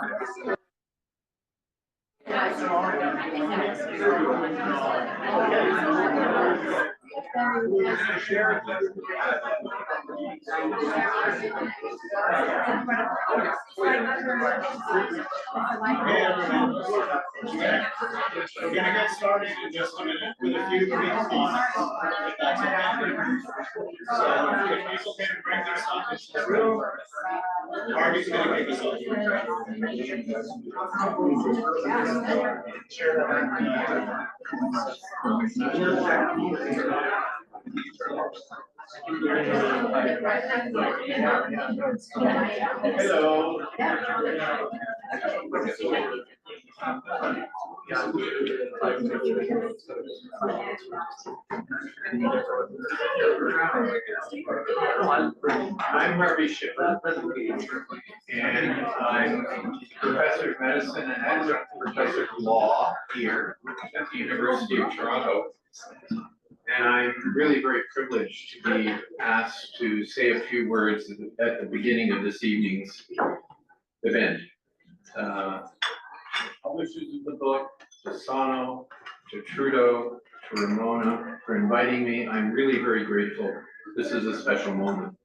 We're gonna get started in just a minute with a few brief comments, if that's okay. So if people can bring their stuff into the room, Harvey's gonna kick us off. Hello. I'm Harvey Schipper, and I'm professor of medicine and adjunct professor of law here at the University of Toronto. And I'm really very privileged to be asked to say a few words at the beginning of this evening's event. Publishers of the book, to Sano, to Trudeau, to Ramona, for inviting me. I'm really very grateful. This is a special moment.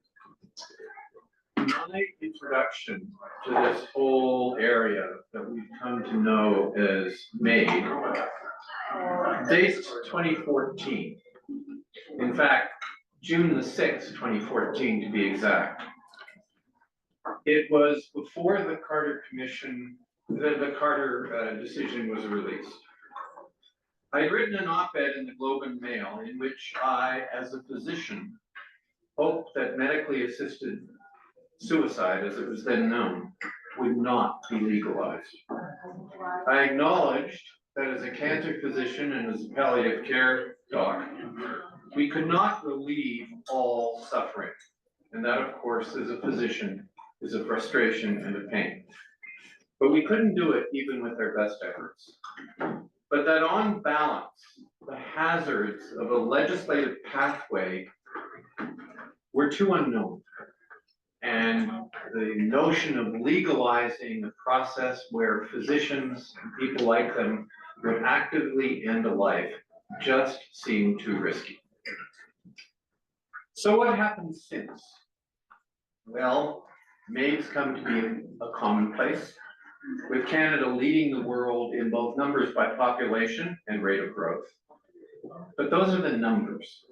My introduction to this whole area that we've come to know as MAID dates 2014. In fact, June the 6th, 2014 to be exact. It was before the Carter Commission, the Carter decision was released. I'd written an op-ed in the Globe and Mail in which I, as a physician, hoped that medically assisted suicide, as it was then known, would not be legalized. I acknowledged that as a cancer physician and as a palliative care doc, we could not relieve all suffering. And that, of course, as a physician, is a frustration and a pain. But we couldn't do it even with our best efforts. But that on balance, the hazards of a legislative pathway were too unknown. And the notion of legalizing a process where physicians and people like them would actively end a life just seemed too risky. So what happened since? Well, MAID's come to be a commonplace, with Canada leading the world in both numbers by population and rate of growth. But those are the numbers.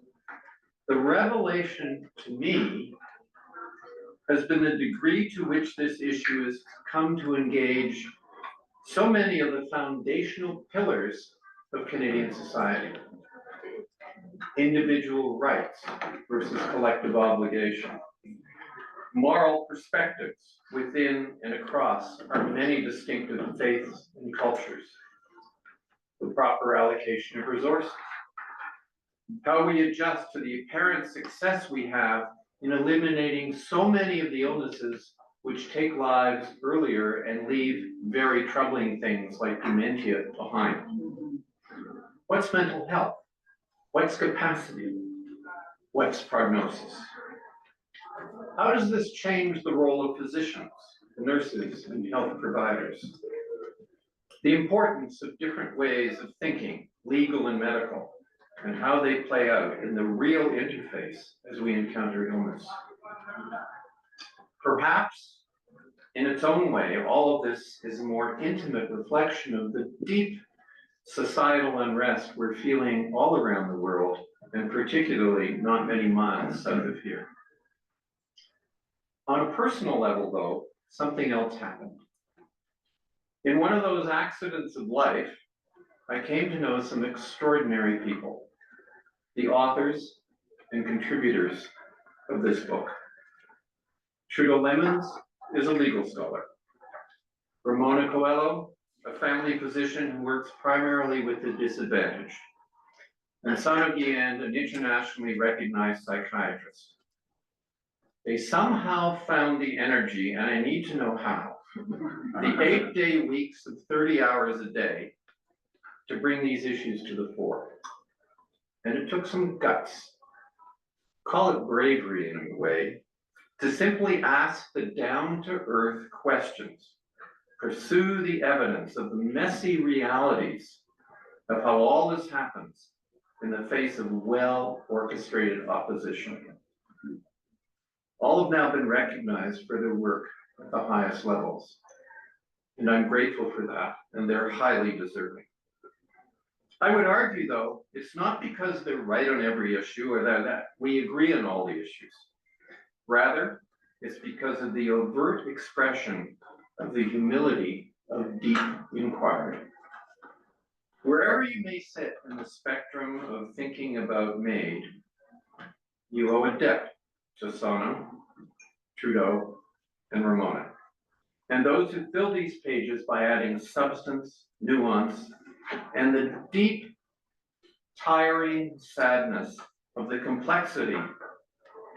The revelation to me has been the degree to which this issue has come to engage so many of the foundational pillars of Canadian society. Individual rights versus collective obligation. Moral perspectives within and across our many distinctive faiths and cultures. The proper allocation of resources. How we adjust to the apparent success we have in eliminating so many of the illnesses which take lives earlier and leave very troubling things like dementia behind. What's mental health? What's capacity? What's prognosis? How does this change the role of physicians, nurses, and health providers? The importance of different ways of thinking, legal and medical, and how they play out in the real interface as we encounter illness. Perhaps, in its own way, all of this is a more intimate reflection of the deep societal unrest we're feeling all around the world, and particularly not many miles south of here. On a personal level, though, something else happened. In one of those accidents of life, I came to know some extraordinary people, the authors and contributors of this book. Trudeau Lemons is a legal scholar. Ramona Coelho, a family physician who works primarily with the disadvantaged. And Sano Gyand, an internationally recognized psychiatrist. They somehow found the energy, and I need to know how, the 8-day weeks of 30 hours a day to bring these issues to the fore. And it took some guts, call it bravery in a way, to simply ask the down-to-earth questions. pursue the evidence of the messy realities of how all this happens in the face of well-orchestrated opposition. All have now been recognized for their work at the highest levels. And I'm grateful for that, and they're highly deserving. I would argue, though, it's not because they're right on every issue or that we agree on all the issues. Rather, it's because of the overt expression of the humility of deep inquiry. Wherever you may sit in the spectrum of thinking about MAID, you owe a debt to Sonam, Trudeau, and Ramona. And those who fill these pages by adding substance, nuance, and the deep, tiring sadness of the complexity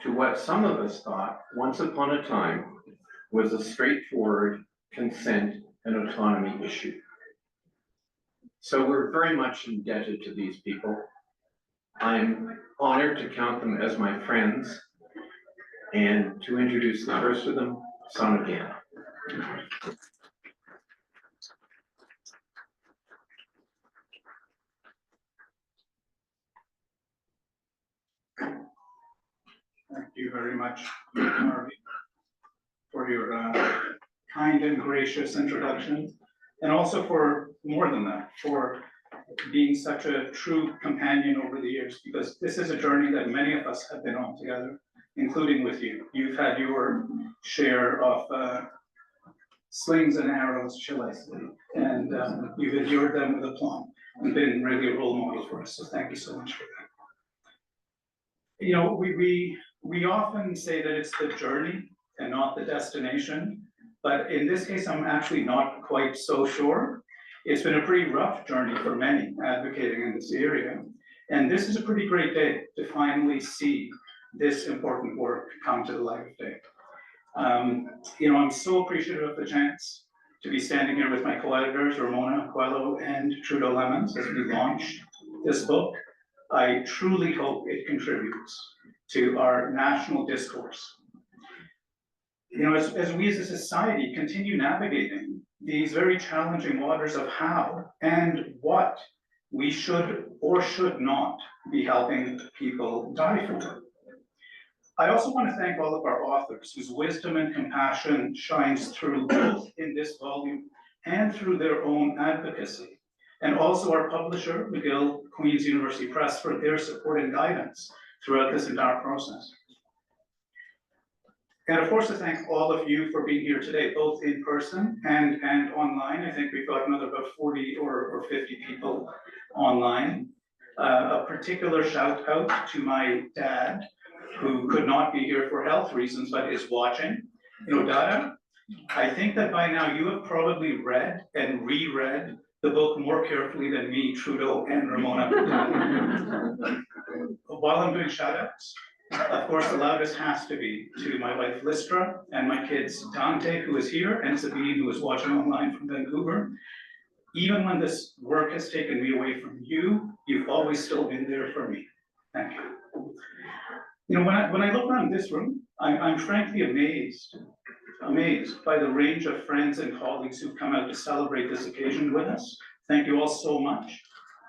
to what some of us thought once upon a time was a straightforward consent and autonomy issue. So we're very much indebted to these people. I'm honored to count them as my friends and to introduce the first of them, Sonam Gyam. Thank you very much, Marvin, for your kind and gracious introduction, and also for more than that, for being such a true companion over the years, because this is a journey that many of us have been on together, including with you. You've had your share of slings and arrows, shall I say, and you've endured them with aplomb and been really a role model for us, so thank you so much for that. You know, we often say that it's the journey and not the destination, but in this case, I'm actually not quite so sure. It's been a pretty rough journey for many advocating in this area, and this is a pretty great day to finally see this important work come to the light of day. You know, I'm so appreciative of the chance to be standing here with my co-editors, Ramona Coelho and Trudeau Lemons, as we launch this book. I truly hope it contributes to our national discourse. You know, as we as a society continue navigating these very challenging waters of how and what we should or should not be helping people die for. I also want to thank all of our authors whose wisdom and compassion shines through both in this volume and through their own advocacy, and also our publisher, McGill Queen's University Press, for their support and guidance throughout this entire process. And of course, to thank all of you for being here today, both in person and online. I think we've got another about 40 or 50 people online. A particular shout out to my dad, who could not be here for health reasons, but is watching. You know, Dada, I think that by now you have probably read and reread the book more carefully than me, Trudeau, and Ramona. While I'm doing shout outs, of course, the loudest has to be to my wife, Listra, and my kids, Dante, who is here, and Sabine, who is watching online from Vancouver. Even when this work has taken me away from you, you've always still been there for me. Thank you. You know, when I look around this room, I'm frankly amazed by the range of friends and colleagues who've come out to celebrate this occasion with us. Thank you all so much.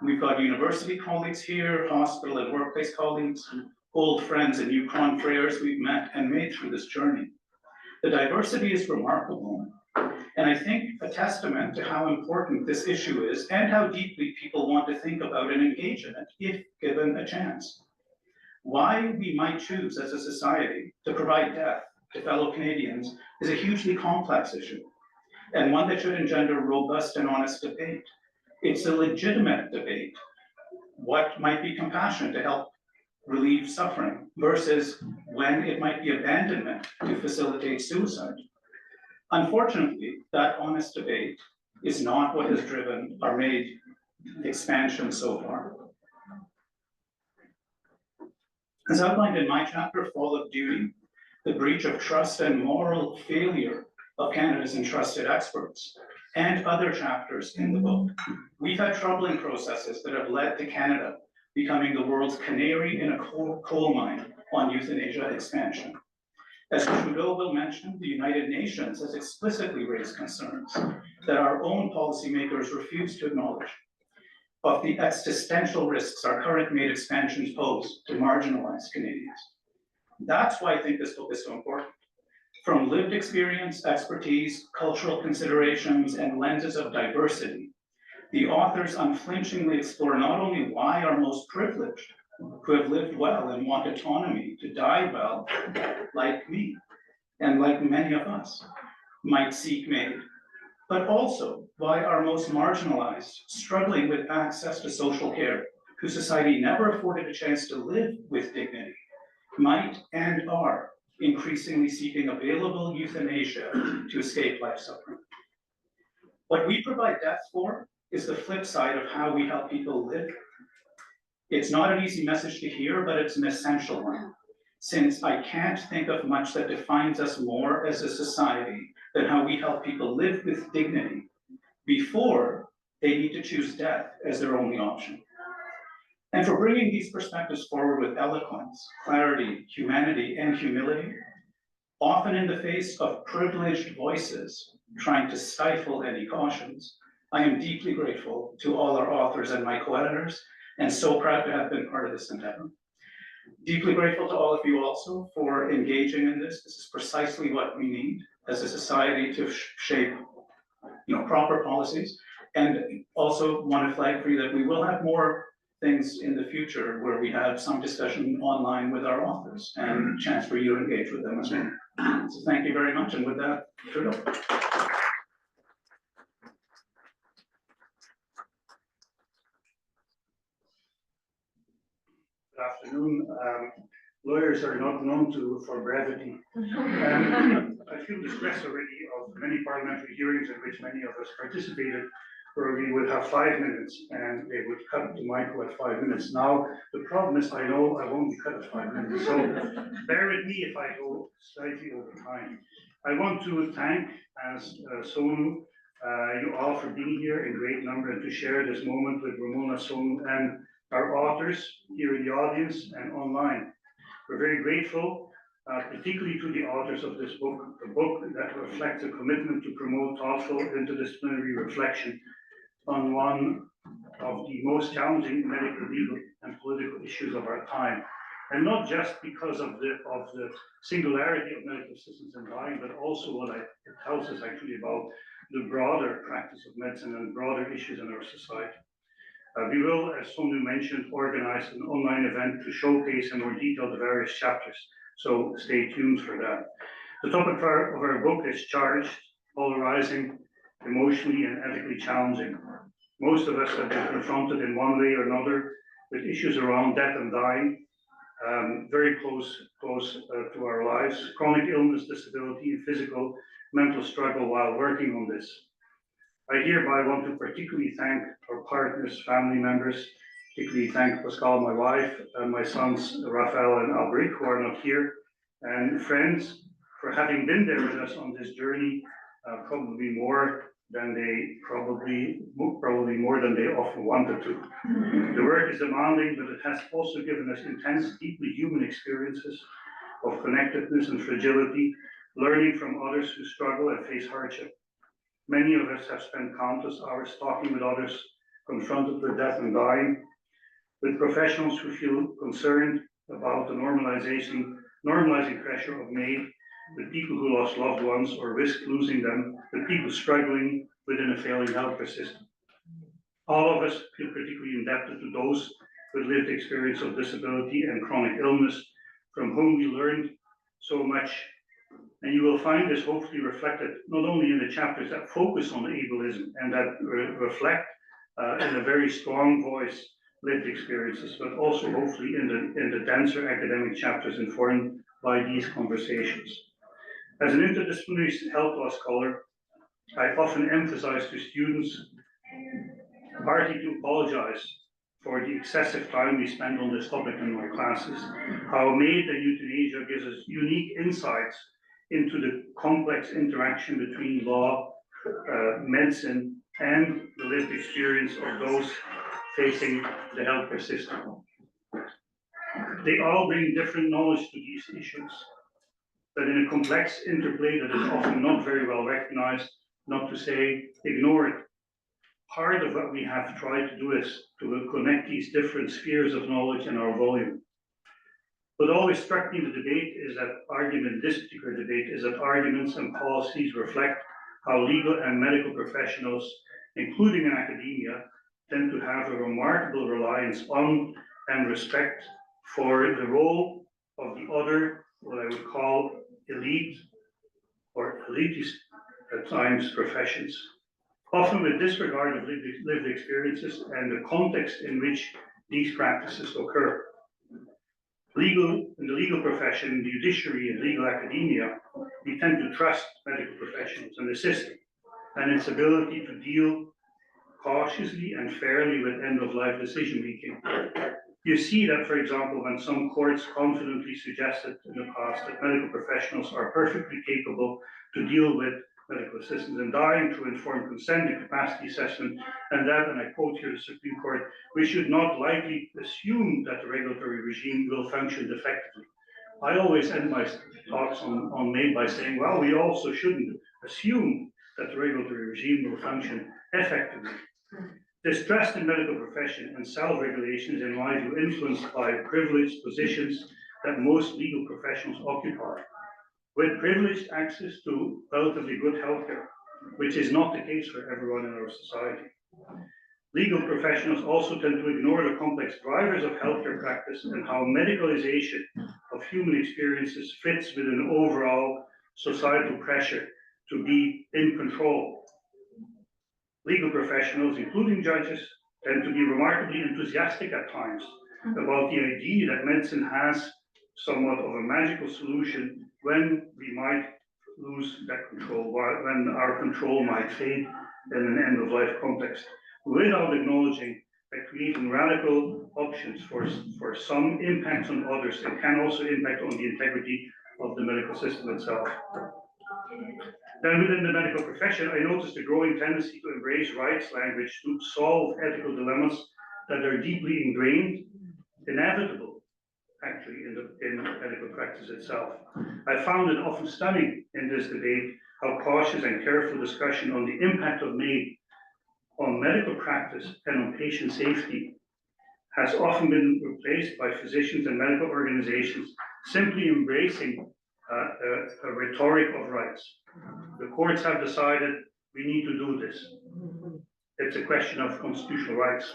We've got university colleagues here, hospital and workplace colleagues, old friends and new confreres we've met and made through this journey. The diversity is remarkable, and I think a testament to how important this issue is and how deeply people want to think about and engage in it if given a chance. Why we might choose as a society to provide death to fellow Canadians is a hugely complex issue, and one that should engender robust and honest debate. It's a legitimate debate. What might be compassion to help relieve suffering versus when it might be abandonment to facilitate suicide. Unfortunately, that honest debate is not what has driven our MAID expansion so far. As outlined in my chapter, Fall of Duty, the breach of trust and moral failure of Canada's entrusted experts, and other chapters in the book, we've had troubling processes that have led to Canada becoming the world's canary in a coal mine on euthanasia expansion. As Trudeau will mention, the United Nations has explicitly raised concerns that our own policymakers refuse to acknowledge of the existential risks our current MAID expansions pose to marginalized Canadians. That's why I think this book is so important. From lived experience, expertise, cultural considerations, and lenses of diversity, the authors unflinchingly explore not only why our most privileged, who have lived well and want autonomy to die well, like me, and like many of us, might seek MAID, but also why our most marginalized, struggling with access to social care, whose society never afforded a chance to live with dignity, might and are increasingly seeking available euthanasia to escape life suffering. What we provide death for is the flip side of how we help people live. It's not an easy message to hear, but it's an essential one, since I can't think of much that defines us more as a society than how we help people live with dignity before they need to choose death as their only option. And for bringing these perspectives forward with eloquence, clarity, humanity, and humility, often in the face of privileged voices trying to stifle any cautions, I am deeply grateful to all our authors and my co-editors, and so proud to have been part of this endeavor. Deeply grateful to all of you also for engaging in this. This is precisely what we need as a society to shape, proper policies. And also want to flag for you that we will have more things in the future where we have some discussion online with our authors and a chance for you to engage with them as well. So thank you very much. And with that, Trudeau. Good afternoon. Lawyers are not known for brevity. I feel the stress already of many parliamentary hearings in which many of us participated, where we would have 5 minutes and they would cut the Michael at 5 minutes. Now, the problem is I know I won't be cut at 5 minutes, so bear with me if I go slightly over time. I want to thank, as Sonu, you all for being here in great number and to share this moment with Ramona, Sonu, and our authors here in the audience and online. We're very grateful, particularly to the authors of this book, a book that reflects a commitment to promote thoughtful interdisciplinary reflection on one of the most challenging medical, legal, and political issues of our time. And not just because of the singularity of medical assistance in dying, but also what it tells us actually about the broader practice of medicine and broader issues in our society. We will, as Sonu mentioned, organize an online event to showcase in more detail the various chapters, so stay tuned for that. The topic of our book is charged, polarizing, emotionally and ethically challenging. Most of us have been confronted in one way or another with issues around death and dying, very close to our lives, chronic illness, disability, physical, mental struggle while working on this. I hereby want to particularly thank our partners, family members, particularly thank Pascal, my wife, and my sons, Raphael and Alberic, who are not here, and friends for having been there with us on this journey, probably more than they often wanted to. The work is demanding, but it has also given us intense, deeply human experiences of connectedness and fragility, learning from others who struggle and face hardship. Many of us have spent countless hours talking with others confronted with death and dying, with professionals who feel concerned about the normalizing pressure of MAID, with people who lost loved ones or risk losing them, with people struggling within a failing healthcare system. All of us feel particularly indebted to those with lived experience of disability and chronic illness, from whom we learned so much. And you will find this hopefully reflected not only in the chapters that focus on ableism and that reflect in a very strong voice lived experiences, but also hopefully in the denser academic chapters informed by these conversations. As an interdisciplinary health law scholar, I often emphasize to students, partly to apologize for the excessive time we spend on this topic in my classes, how MAID and euthanasia gives us unique insights into the complex interaction between law, medicine, and the lived experience of those facing the healthcare system. They all bring different knowledge to these issues. but in a complex interplay that is often not very well recognized, not to say ignored. Part of what we have tried to do is to connect these different spheres of knowledge in our volume. What always struck me in the debate is that this particular debate, is that arguments and policies reflect how legal and medical professionals, including in academia, tend to have a remarkable reliance on and respect for the role of the other, what I would call elite or elitist at times professions, often with disregard of lived experiences and the context in which these practices occur. In the legal profession, the judiciary and legal academia, we tend to trust medical professionals and the system and its ability to deal cautiously and fairly with end-of-life decision-making. You see that, for example, when some courts confidently suggested in the past that medical professionals are perfectly capable to deal with medical assistance in dying through informed consent and capacity assessment, and that, and I quote here the Supreme Court, we should not lightly assume that the regulatory regime will function effectively. I always end my talks on MAID by saying, well, we also shouldn't assume that the regulatory regime will function effectively. This trust in medical profession and self-regulation is, in my view, influenced by privileged positions that most legal professionals occupy, with privileged access to relatively good healthcare, which is not the case for everyone in our society. Legal professionals also tend to ignore the complex drivers of healthcare practice and how medicalization of human experiences fits with an overall societal pressure to be in control. Legal professionals, including judges, tend to be remarkably enthusiastic at times about the idea that medicine has somewhat of a magical solution when we might lose that control, when our control might fade in an end-of-life context, without acknowledging that creating radical options for some impacts on others and can also impact on the integrity of the medical system itself. Then within the medical profession, I noticed a growing tendency to embrace rights language to solve ethical dilemmas that are deeply ingrained, inevitable, actually, in medical practice itself. I found it often stunning in this debate how cautious and careful discussion on the impact of MAID on medical practice and on patient safety has often been replaced by physicians and medical organizations simply embracing a rhetoric of rights. The courts have decided we need to do this. It's a question of constitutional rights.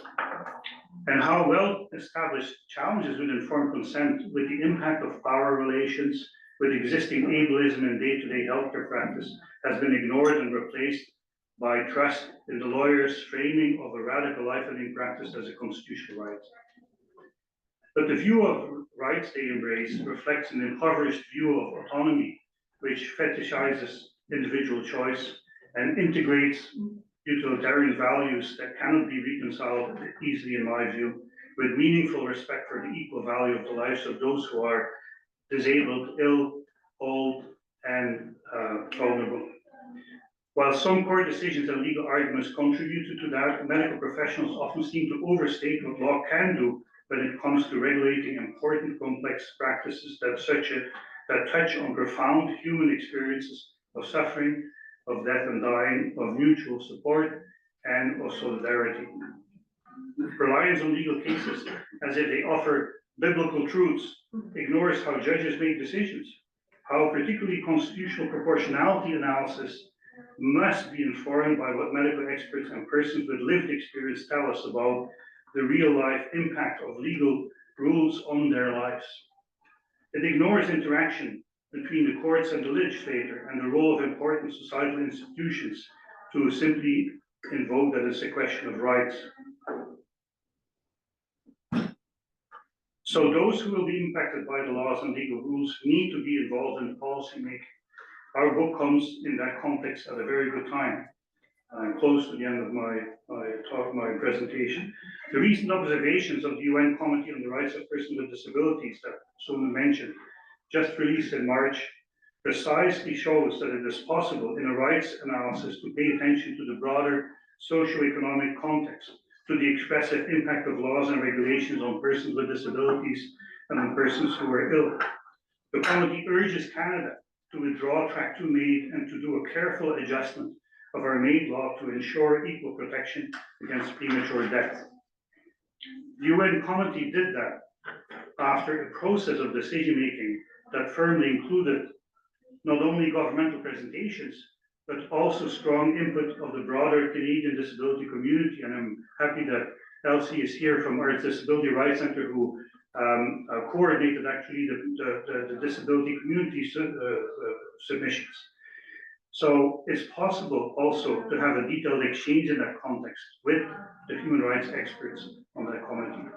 And how well established challenges with informed consent, with the impact of power relations, with existing ableism in day-to-day healthcare practice, has been ignored and replaced by trust in the lawyers' framing of a radical life-ending practice as a constitutional right. But the view of rights they embrace reflects an impoverished view of autonomy, which fetishizes individual choice and integrates utilitarian values that cannot be reconciled easily, in my view, with meaningful respect for the equal value of the lives of those who are disabled, ill, old, and vulnerable. While some court decisions and legal arguments contributed to that, medical professionals often seem to overstate what law can do when it comes to regulating important complex practices that touch on profound human experiences of suffering, of death and dying, of mutual support, and of solidarity. Reliance on legal cases as if they offer biblical truths ignores how judges make decisions, how particularly constitutional proportionality analysis must be informed by what medical experts and persons with lived experience tell us about the real-life impact of legal rules on their lives. It ignores interaction between the courts and the legislator and the role of important societal institutions to simply invoke that it's a question of rights. So those who will be impacted by the laws and legal rules need to be involved in policy making. Our book comes in that context at a very good time. I'm close to the end of my presentation. The recent observations of the UN Committee on the Rights of Persons with Disabilities that Sona mentioned, just released in March, precisely shows that it is possible in a rights analysis to pay attention to the broader socio-economic context, to the expressive impact of laws and regulations on persons with disabilities and on persons who are ill. The committee urges Canada to withdraw Track 2 MAID and to do a careful adjustment of our MAID law to ensure equal protection against premature death. The UN committee did that after a process of decision-making that firmly included not only governmental presentations, but also strong input of the broader Canadian disability community. And I'm happy that Elsie is here from Arts Disability Rights Centre, who coordinated actually the disability community submissions. So it's possible also to have a detailed exchange in that context with the human rights experts on that committee.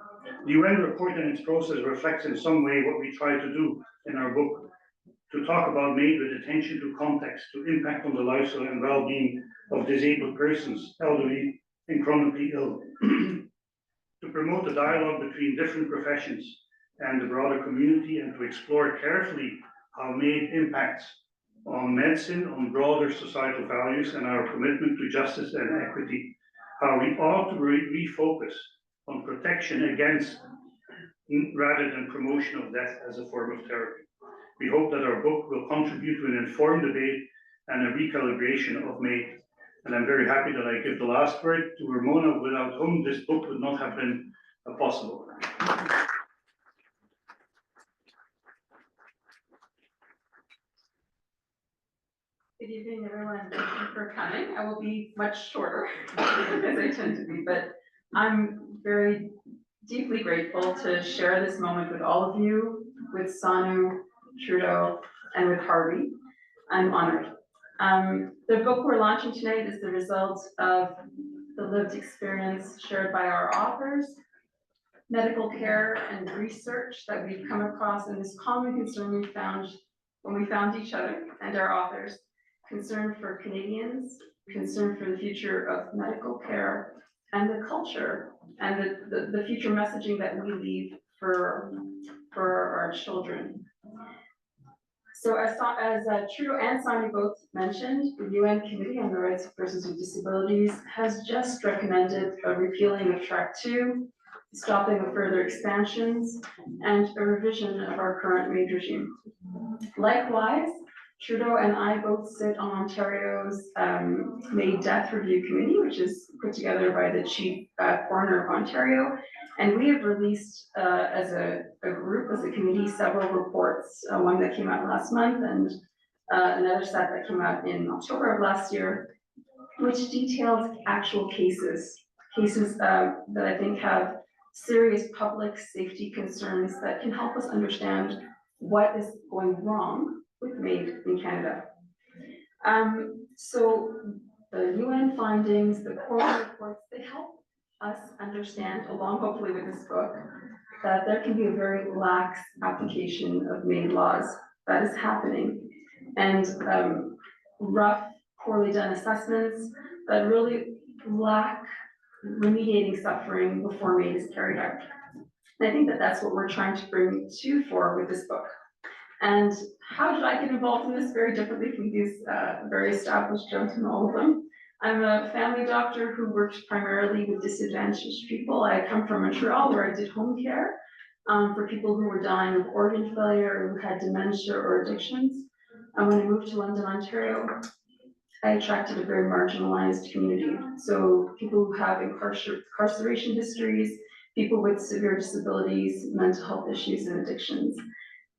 The UN report and its process reflects in some way what we try to do in our book, to talk about MAID with attention to context, to impact on the lifestyle and well-being of disabled persons, elderly and chronically ill, to promote a dialogue between different professions and the broader community, and to explore carefully how MAID impacts on medicine, on broader societal values and our commitment to justice and equity, how we ought to refocus on protection against rather than promotion of death as a form of therapy. We hope that our book will contribute to an informed debate and a recalibration of MAID. And I'm very happy that I give the last word to Ramona, without whom this book would not have been possible. Good evening, everyone. Thank you for coming. I will be much shorter as I tend to be, but I'm very deeply grateful to share this moment with all of you, with Sanu, Trudeau, and with Harvey. I'm honored. The book we're launching tonight is the result of the lived experience shared by our authors, medical care and research that we've come across, and this common concern we found when we found each other and our authors, concern for Canadians, concern for the future of medical care and the culture and the future messaging that we leave for our children. So as Trudeau and Sanu both mentioned, the UN Committee on the Rights of Persons with Disabilities has just recommended a repealing of Track 2, stopping of further expansions, and a revision of our current MAID regime. Likewise, Trudeau and I both sit on Ontario's MAID Death Review Committee, which is put together by the Chief Coroner of Ontario. And we have released as a group, as a committee, several reports, one that came out last month and another set that came out in October of last year, which details actual cases that I think have serious public safety concerns that can help us understand what is going wrong with MAID in Canada. So the UN findings, the coroner reports, they help us understand, along hopefully with this book, that there can be a very lax application of MAID laws that is happening, and rough, poorly done assessments that really lack remediating suffering before MAID is carried out. And I think that that's what we're trying to bring to fore with this book. And how did I get involved in this? Very differently from these very established gentlemen, all of them. I'm a family doctor who works primarily with disadvantaged people. I come from Montreal, where I did home care for people who were dying of organ failure, or who had dementia or addictions. And when I moved to London, Ontario, I attracted a very marginalized community. So people who have incarceration histories, people with severe disabilities, mental health issues, and addictions.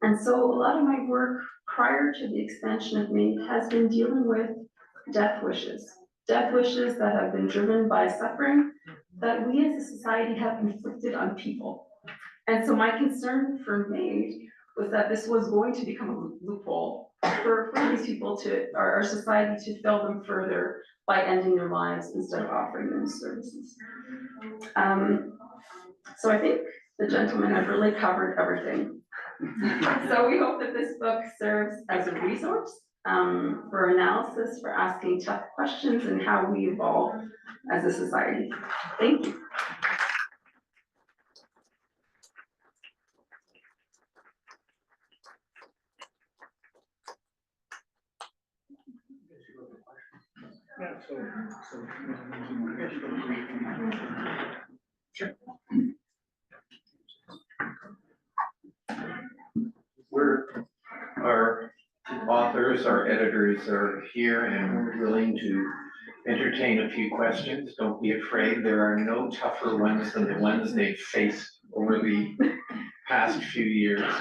And so a lot of my work prior to the expansion of MAID has been dealing with death wishes that have been driven by suffering that we as a society have inflicted on people. And so my concern for MAID was that this was going to become a loophole for these people to, our society to fill them further by ending their lives instead of offering them services. So I think the gentlemen have really covered everything. So we hope that this book serves as a resource for analysis, for asking tough questions and how we evolve as a society. Thank you. Yeah, Sure. We're our authors course, our editors are here and we're willing to entertain a few questions. Don't be afraid. There are no tougher ones than the ones they've faced over the past few years.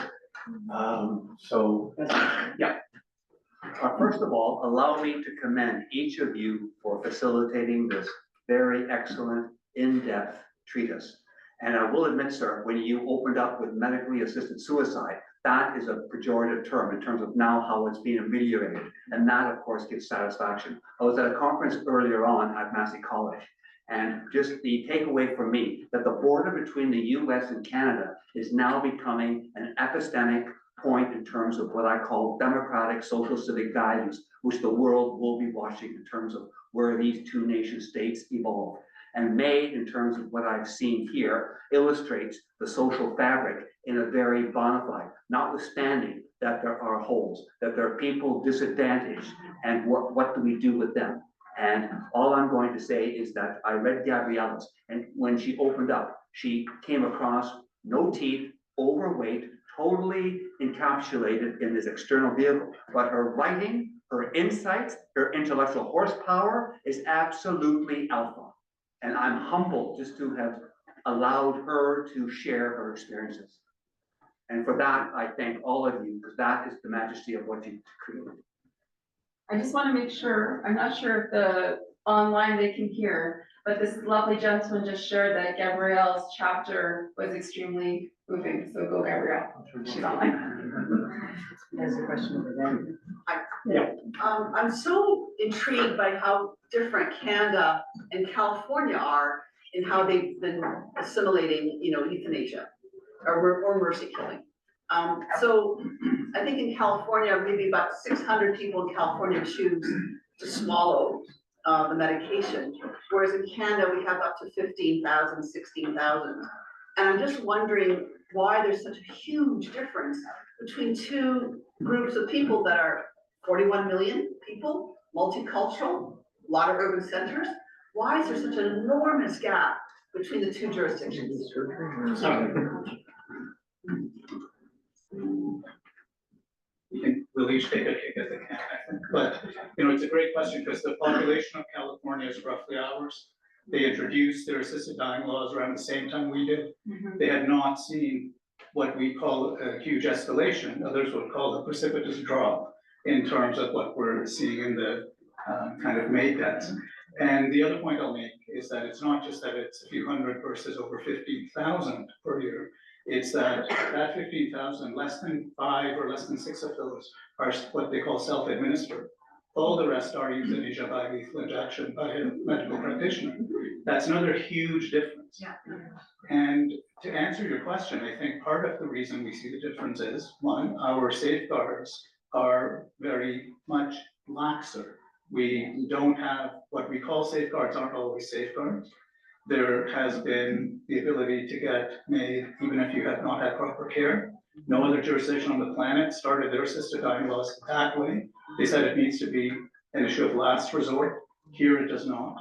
First of all, allow me to commend each of you for facilitating this very excellent, in-depth treatise. And I will admit, sir, when you opened up with medically assisted suicide, that is a pejorative term in terms of now how it's being ameliorated. And that, of course, gives satisfaction. I was at a conference earlier on at Massey College, and just the takeaway for me that the border between the US and Canada is now becoming an epistemic point in terms of what I call democratic social civic values, which the world will be watching in terms of where these two nation states evolve. And May, in terms of what I've seen here, illustrates the social fabric in a very bona fide, notwithstanding that there are holes, that there are people disadvantaged, and what do we do with them? And all I'm going to say is that I read Gabriella's, and when she opened up, she came across no teeth, overweight, totally encapsulated in this external vehicle. But her writing, her insights, her intellectual horsepower is absolutely alpha. And I'm humbled just to have allowed her to share her experiences. And for that, I thank all of you, because that is the majesty of what you created. I just want to make sure, I'm not sure if the online they can hear, but this lovely gentleman just shared that Gabrielle's chapter was extremely moving. So go, Gabrielle. She's online. There's a question over there. I'm so intrigued by how different Canada and California are in how they've been assimilating, euthanasia or mercy killing. So I think in California, maybe about 600 people in California choose to swallow the medication, whereas in Canada, we have up to 15,000, 16,000. And I'm just wondering why there's such a huge difference between two groups of people that are 41 million people, multicultural, a lot of urban centers. Why is there such an enormous gap between the two jurisdictions? We think we'll each take a kick at the can, I think. But, it's a great question because the population of California is roughly ours. They introduced their assisted dying laws around the same time we did. They had not seen what we call a huge escalation. Others would call a precipitous drop in terms of what we're seeing in the kind of May deaths. And the other point I'll make is that it's not just that it's a few hundred versus over 15,000 per year. It's that 15,000, less than 5 or less than 6 of those are what they call self-administered. All the rest are euthanasia by lethal injection by a medical practitioner. That's another huge difference. Yeah. And to answer your question, I think part of the reason we see the difference is, one, our safeguards are very much laxer. We don't have what we call safeguards, aren't always safeguards. There has been the ability to get made even if you have not had proper care. No other jurisdiction on the planet started their assisted dying laws that way. They said it needs to be an issue of last resort. Here it does not.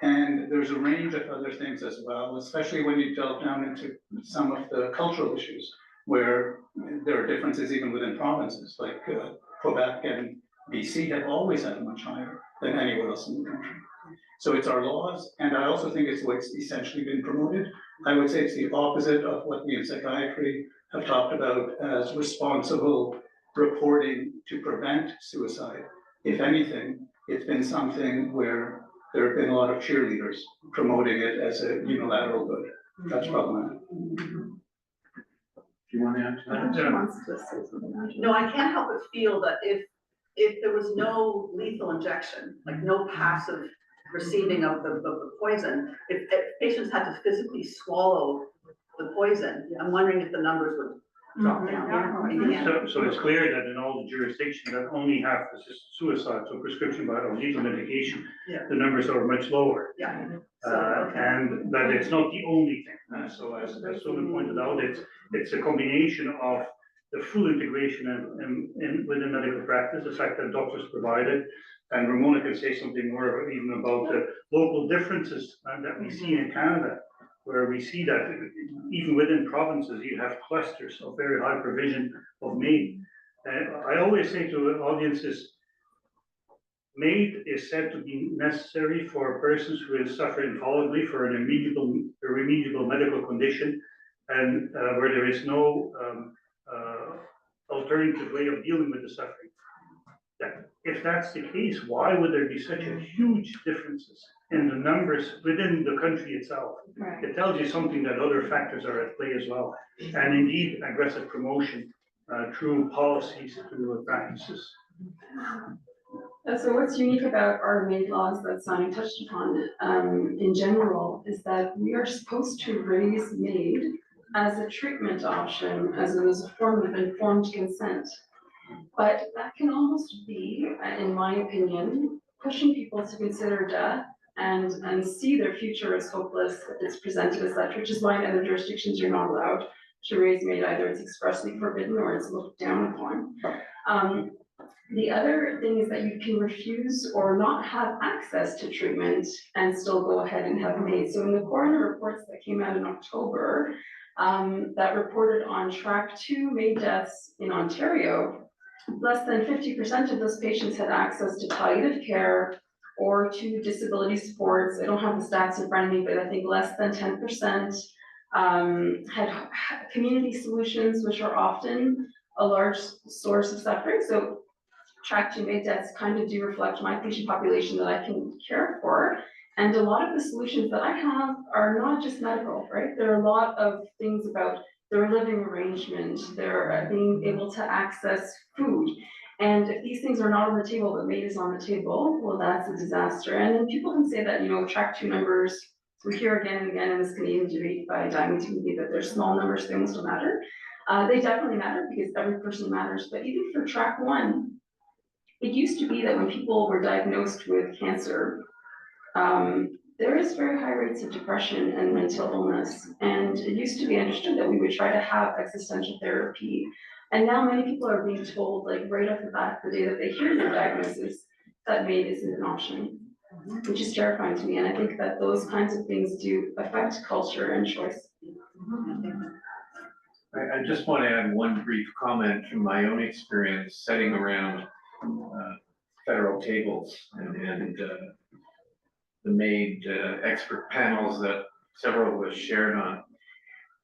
And there's a range of other things as well, especially when you delve down into some of the cultural issues where there are differences even within provinces, like Quebec and BC have always had much higher than anywhere else in the country. So it's our laws, and I also think it's what's essentially been promoted. I would say it's the opposite of what we in psychiatry have talked about as responsible reporting to prevent suicide. If anything, it's been something where there have been a lot of cheerleaders promoting it as a unilateral good. That's problematic. Do you want to answer that? She wants to say something. No, I can't help but feel that if there was no lethal injection, like no passive receiving of the poison, if patients had to physically swallow the poison, I'm wondering if the numbers would drop down. In the end. So it's clear that in all the jurisdictions that only have assisted suicide, so prescription by or lethal medication, Yeah. the numbers are much lower. Yeah. And that it's not the only thing. So as Susan pointed out, it's a combination of the full integration in within medical practice, the fact that doctors provide it. And Ramona can say something more even about the local differences that we see in Canada, where we see that even within provinces, you have clusters of very high provision of MAID. I always say to audiences, MAID is said to be necessary for persons who is suffering intolerably for an remediable medical condition, and where there is no alternative way of dealing with the suffering. If that's the case, why would there be such a huge differences in the numbers within the country itself? Right. It tells you something that other factors are at play as well, and indeed aggressive promotion through policies, through practices. So what's unique about our MAID laws that Sonny touched upon in general is that we are supposed to raise MAID as a treatment option, as a form of informed consent. But that can almost be, in my opinion, pushing people to consider death and see their future as hopeless if it's presented as such, which is why in other jurisdictions you're not allowed to raise MAID, either it's expressly forbidden or it's looked down upon. The other thing is that you can refuse or not have access to treatment and still go ahead and have MAID. So in the coroner reports that came out in October, that reported on track 2 MAID deaths in Ontario, less than 50% of those patients had access to palliative care or to disability supports. I don't have the stats in front of me, but I think less than 10% had community solutions, which are often a large source of suffering. So track 2 MAID deaths kind of do reflect my patient population that I can care for. And a lot of the solutions that I have are not just medical, right? There are a lot of things about their living arrangement, their being able to access food. And if these things are not on the table, but MAID is on the table, well, that's a disaster. And then people can say that, track 2 numbers, we hear again and again in this Canadian debate by Diamond TV that they're small numbers, they almost don't matter. They definitely matter because every person matters, but even for track 1, it used to be that when people were diagnosed with cancer, there is very high rates of depression and mental illness. And it used to be understood that we would try to have existential therapy. And now many people are being told, like right off the bat, the day that they hear their diagnosis, that MAID isn't an option, which is terrifying to me. And I think that those kinds of things do affect culture and choice. I just want to add one brief comment from my own experience sitting around federal tables and the MAID expert panels that several of us shared on.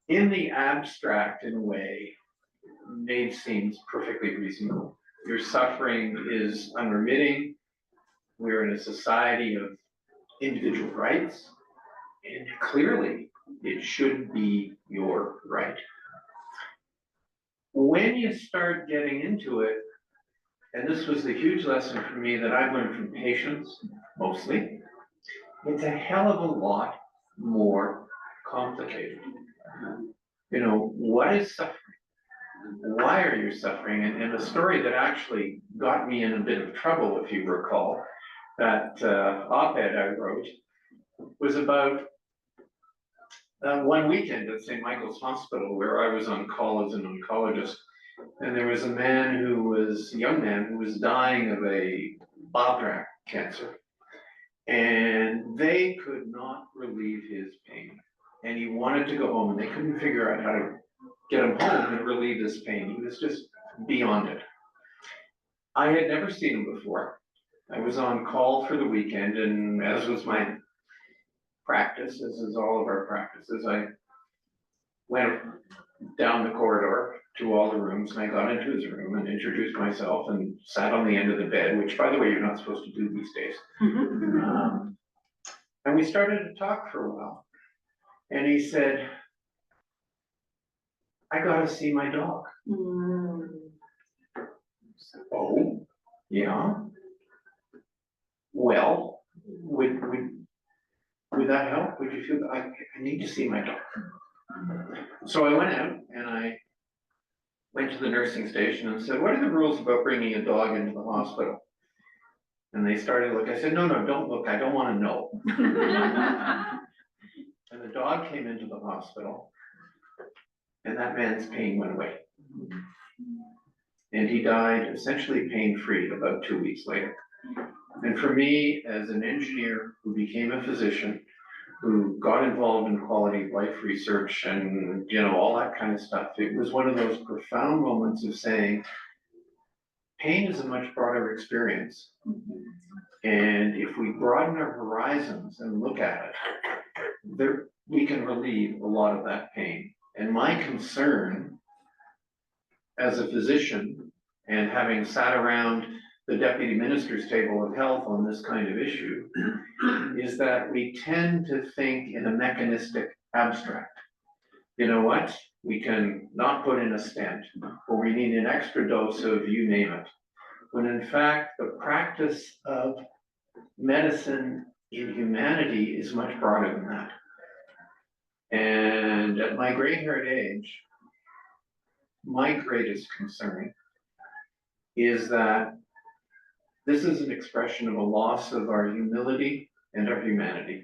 In the abstract, in a way, MAID seems perfectly reasonable. Your suffering is unremitting. We're in a society of individual rights, and clearly it should be your right. When you start getting into it, and this was the huge lesson for me that I've learned from patients, mostly, it's a hell of a lot more complicated. What is suffering? Why are you suffering? And the story that actually got me in a bit of trouble, if you recall, that op-ed I wrote, was about one weekend at St. Michael's Hospital where I was on call as an oncologist. And there was a young man who was dying of a bile tract cancer. And they could not relieve his pain. And he wanted to go home and they couldn't figure out how to get him home and relieve this pain. He was just beyond it. I had never seen him before. I was on call for the weekend, and as was my practice, as is all of our practices, I went down the corridor to all the rooms, and I got into his room and introduced myself and sat on the end of the bed, which, by the way, you're not supposed to do these days. And we started to talk for a while. And he said, I gotta see my dog. Oh, yeah. Well, would that help? Would you feel that I need to see my dog? So I went out and I went to the nursing station and said, what are the rules about bringing a dog into the hospital? And they started to look. I said, no, don't look. I don't want to know. And the dog came into the hospital and that man's pain went away. And he died essentially pain-free about 2 weeks later. And for me, as an engineer who became a physician, who got involved in quality of life research and all that kind of stuff, it was one of those profound moments of saying, pain is a much broader experience. And if we broaden our horizons and look at it, there, we can relieve a lot of that pain. And my concern as a physician and having sat around the deputy minister's table of health on this kind of issue is that we tend to think in a mechanistic abstract. You know what? We can not put in a stent, or we need an extra dose of you name it. When in fact, the practice of medicine in humanity is much broader than that. And at my gray-haired age, my greatest concern is that this is an expression of a loss of our humility and our humanity.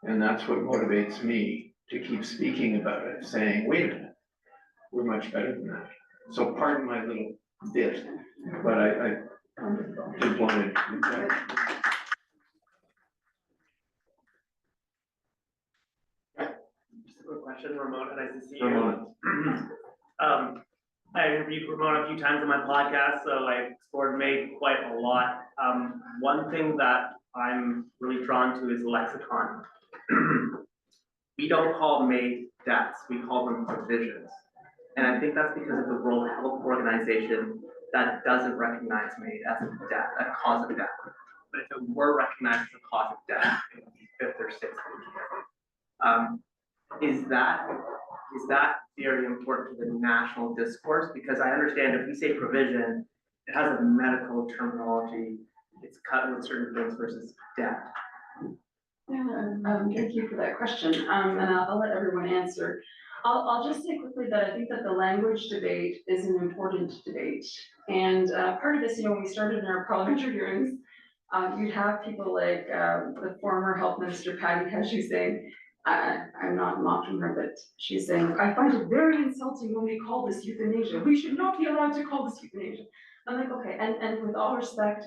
And that's what motivates me to keep speaking about it, saying, wait a minute, we're much better than that. So pardon my little bit, but I just wanted to. Just a quick question, Ramona, nice to see you. Ramona. I interviewed Ramona a few times on my podcast, so I explored May quite a lot. One thing that I'm really drawn to is lexicon. We don't call May deaths, we call them provisions. And I think that's because of the World Health Organization that doesn't recognize May as a death, a cause of death. But if it were recognized as a cause of death, it would be fifth or sixth. Is that very important to the national discourse? Because I understand if we say provision, it has a medical terminology. It's cut with certain things versus death. Yeah, thank you for that question, and I'll let everyone answer. I'll just say quickly that I think that the language debate is an important debate. And part of this, when we started in our parliamentary hearings, you'd have people like the former health minister, Patty Cashew, saying, I'm not mocking her, but she's saying, I find it very insulting when we call this euthanasia. We should not be allowed to call this euthanasia. I'm like, okay, and with all respect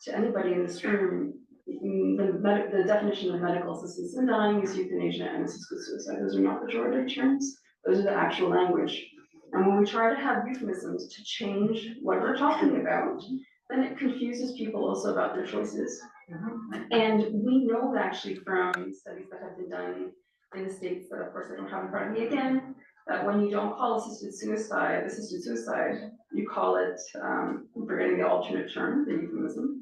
to anybody in this room, the definition of medical assistance in dying is euthanasia and assisted suicide. Those are not pejorative terms. Those are the actual language. And when we try to have euphemisms to change what we're talking about, then it confuses people also about their choices. And we know actually from studies that have been done in the States that of course I don't have in front of me again, that when you don't call assisted suicide, you call it, I'm forgetting the alternate term, the euphemism.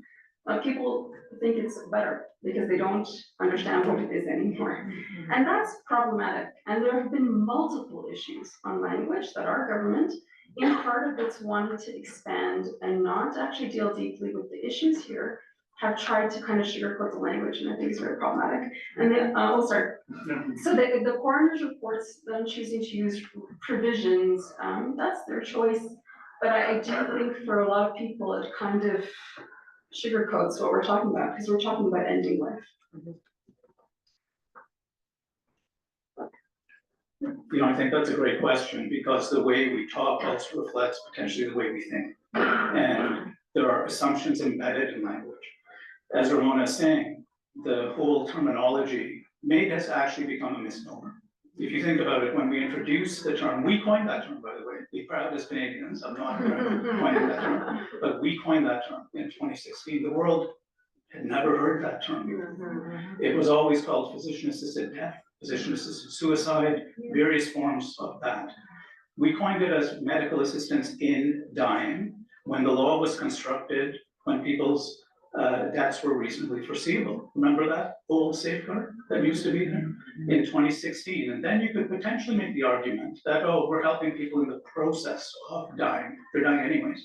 People think it's better because they don't understand what it is anymore. And that's problematic. And there have been multiple issues on language that our government, in part of its wanted to expand and not actually deal deeply with the issues here, have tried to kind of sugarcoat the language, and I think it's very problematic. And then, so the coroner's reports, them choosing to use provisions, that's their choice. But I do think for a lot of people, it kind of sugarcoats what we're talking about, because we're talking about ending life. I think that's a great question, because the way we talk also reflects potentially the way we think. And there are assumptions embedded in language. As Ramona is saying, the whole terminology has actually become a misnomer. If you think about it, when we introduced the term, we coined that term, by the way, be proud as Canadians, I'm not coining that term, but we coined that term in 2016. The world had never heard that term before. It was always called physician-assisted death, physician-assisted suicide, various forms of that. We coined it as medical assistance in dying when the law was constructed, when people's deaths were reasonably foreseeable. Remember that old safeguard that used to be there in 2016? And then you could potentially make the argument that, oh, we're helping people in the process of dying. They're dying anyways.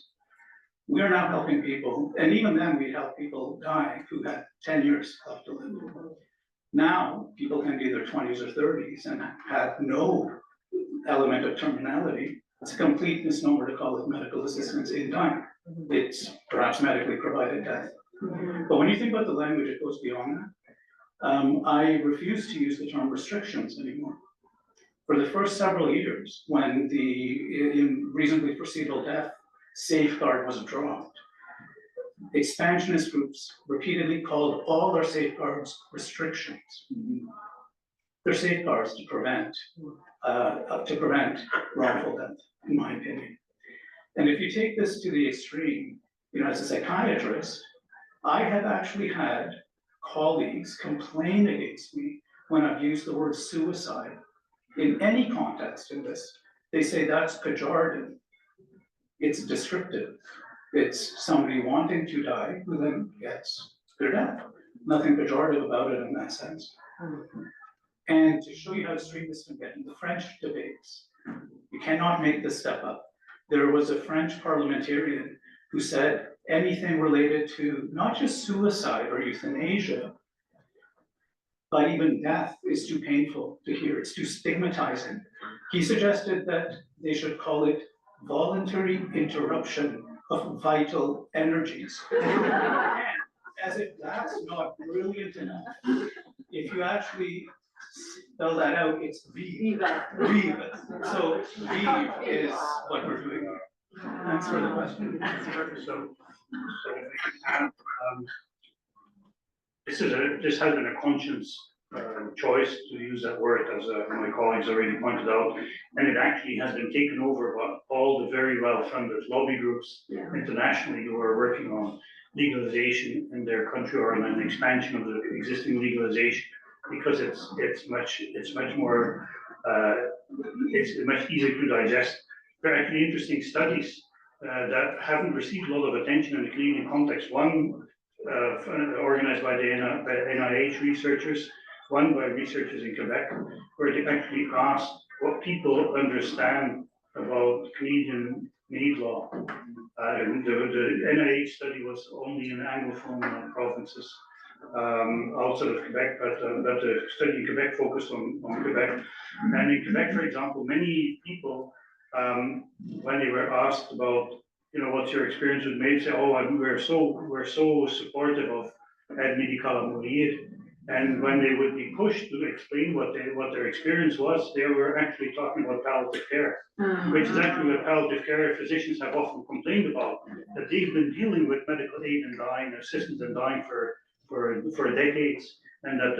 We are now helping people, and even then we'd help people die who had 10 years left to live. Now, people can be in their 20s or 30s and have no element of terminality. It's a complete misnomer to call it medical assistance in dying. It's perhaps medically provided death. But when you think about the language, it goes beyond that. I refuse to use the term restrictions anymore. For the first several years, when the in reasonably foreseeable death safeguard was dropped, expansionist groups repeatedly called all our safeguards restrictions. They're safeguards to prevent wrongful death, in my opinion. And if you take this to the extreme, as a psychiatrist, I have actually had colleagues complain against me when I've used the word suicide in any context in this. They say that's pejorative. It's descriptive. It's somebody wanting to die who then gets their death. Nothing pejorative about it in that sense. And to show you how straight this can get in the French debates, you cannot make this step up. There was a French parliamentarian who said anything related to not just suicide or euthanasia, but even death is too painful to hear. It's too stigmatizing. He suggested that they should call it voluntary interruption of vital energies. As if that's not brilliant enough. If you actually spell that out, it's vive. Vive. So vive is what we're doing. Thanks for the question. So if we can add, this has been a conscious choice to use that word, as my colleagues already pointed out, and it actually has been taken over by all the very well-funded lobby groups internationally who are working on legalization in their country or on an expansion of the existing legalization, because it's much more it's much easier to digest. There are actually interesting studies that haven't received a lot of attention in the Canadian context. One organized by the NIH researchers, one by researchers in Quebec, where they actually asked what people understand about Canadian made law. The NIH study was only in Anglophone provinces outside of Quebec, but the study in Quebec focused on Quebec. And in Quebec, for example, many people, when they were asked about, what's your experience with MAID, say, oh, we're so supportive of Aide Médicale à Mourir. And when they would be pushed to explain what their experience was, they were actually talking about palliative care, which is actually what palliative care physicians have often complained about, that they've been dealing with medical aid and dying, assistance and dying for decades, and that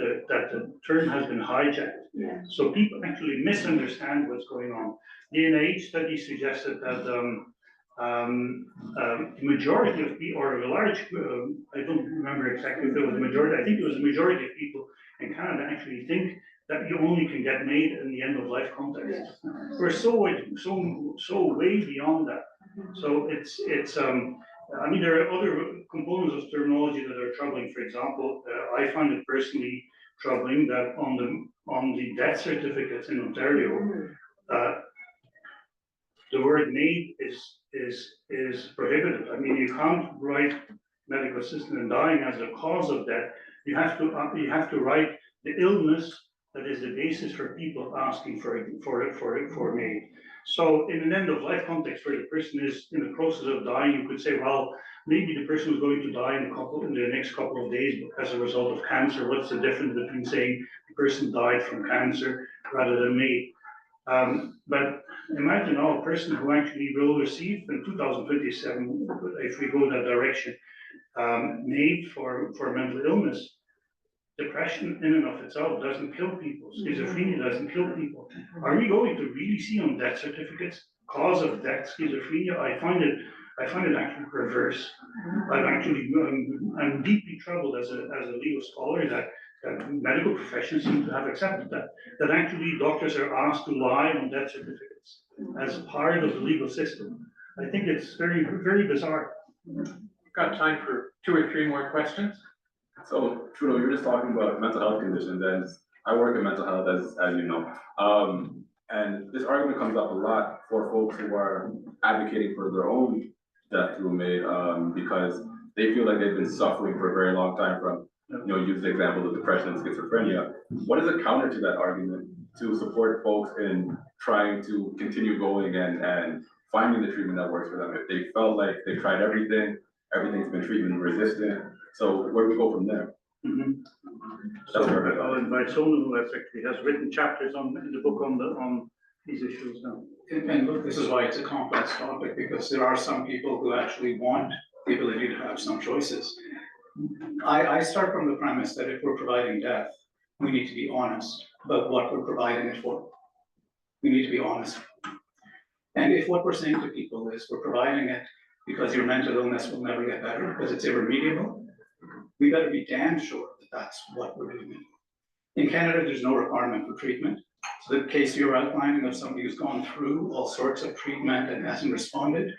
the term has been hijacked. Yeah. So people actually misunderstand what's going on. The NIH study suggested that the majority of people, or a large, I don't remember exactly if it was a majority, I think it was a majority of people in Canada actually think that you only can get made in the end of life context. We're so way beyond that. So it's I mean, there are other components of terminology that are troubling. For example, I find it personally troubling that on the death certificates in Ontario, the word made is prohibited. I mean, you can't write medical assistant in dying as a cause of death. You have to write the illness that is the basis for people asking for MAID. So in an end of life context where the person is in the process of dying, you could say, well, maybe the person was going to die in the next couple of days as a result of cancer. What's the difference between saying the person died from cancer rather than MAID? But imagine now a person who actually will receive in 2027, if we go that direction, MAID for mental illness. Depression in and of itself doesn't kill people. Schizophrenia doesn't kill people. Are we going to really see on death certificates cause of death schizophrenia? I find it actually perverse. I'm deeply troubled as a legal scholar that medical professions seem to have accepted that actually doctors are asked to lie on death certificates as part of the legal system. I think it's very, very bizarre. Got time for 2 or 3 more questions? So, Trudeau, you were just talking about mental health conditions, and I work in mental health, as you know. And this argument comes up a lot for folks who are advocating for their own death through MAID, because they feel like they've been suffering for a very long time from, use the example of depression and schizophrenia. What is a counter to that argument to support folks in trying to continue going and finding the treatment that works for them? If they felt like they tried everything, everything's been treatment resistant, so where do we go from there? So I'll invite someone who has written chapters in the book on these issues now. And look, this is why it's a complex topic, because there are some people who actually want the ability to have some choices. I start from the premise that if we're providing death, we need to be honest about what we're providing it for. We need to be honest. And if what we're saying to people is we're providing it because your mental illness will never get better because it's irremediable, we better be damn sure that that's what we're doing. In Canada, there's no requirement for treatment. So the case you're outlining of somebody who's gone through all sorts of treatment and hasn't responded,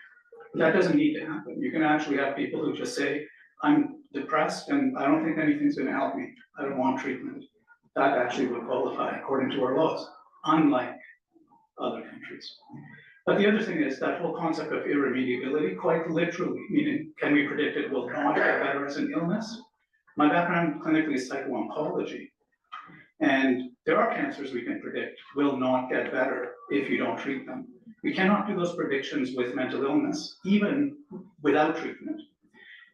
that doesn't need to happen. You can actually have people who just say, I'm depressed and I don't think anything's gonna help me. I don't want treatment. That actually would qualify according to our laws, unlike other countries. But the other thing is that whole concept of irremediability, quite literally, meaning can we predict it will not get better as an illness? My background clinically is psycho-oncology. And there are cancers we can predict will not get better if you don't treat them. We cannot do those predictions with mental illness, even without treatment.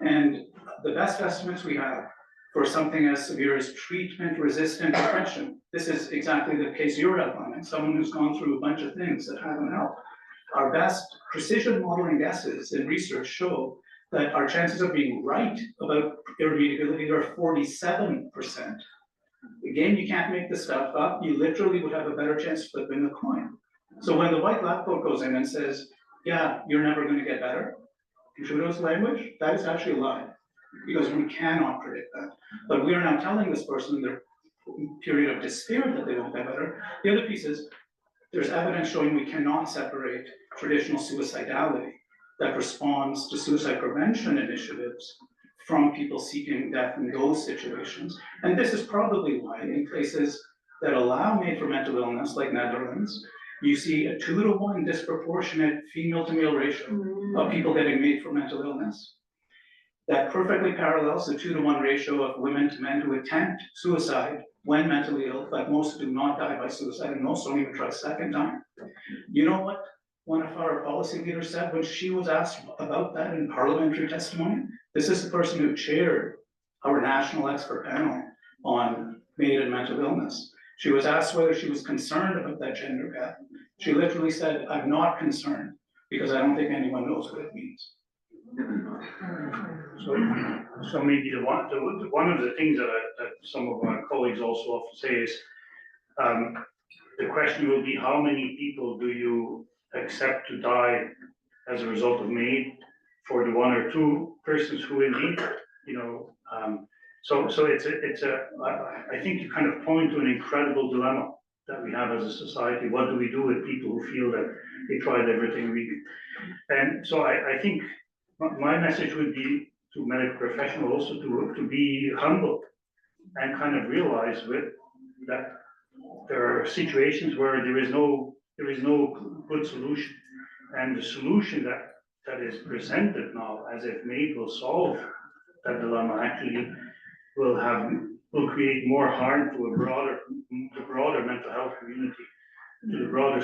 And the best estimates we have for something as severe as treatment-resistant depression, this is exactly the case you're outlining, someone who's gone through a bunch of things that haven't helped. Our best precision modeling guesses in research show that our chances of being right about irremediability are 47%. Again, you can't make this stuff up. You literally would have a better chance of flipping the coin. So when the white lab coat goes in and says, yeah, you're never going to get better, in Trudeau's language, that is actually a lie, because we cannot predict that. But we are now telling this person in their period of despair that they won't get better. The other piece is, there's evidence showing we cannot separate traditional suicidality that responds to suicide prevention initiatives from people seeking death in those situations. And this is probably why in places that allow MAID for mental illness, like Netherlands, you see a 2-to-1 disproportionate female to male ratio of people getting MAID for mental illness. That perfectly parallels the 2-to-1 ratio of women to men who attempt suicide when mentally ill, but most do not die by suicide, and most don't even try a second time. You know what one of our policy leaders said when she was asked about that in parliamentary testimony? This is the person who chaired our national expert panel on MAID and mental illness. She was asked whether she was concerned about that gender gap. She literally said, I'm not concerned because I don't think anyone knows what it means. So maybe one of the things that some of my colleagues also often say is, the question will be how many people do you accept to die as a result of MAID for the 1 or 2 persons who indeed, so I think you kind of point to an incredible dilemma that we have as a society. What do we do with people who feel that they tried everything we did? And so I think my message would be to medical professionals also to be humble and kind of realize that there are situations where there is no good solution, and the solution that is presented now as if MAID will solve that dilemma actually will create more harm to the broader mental health community, to the broader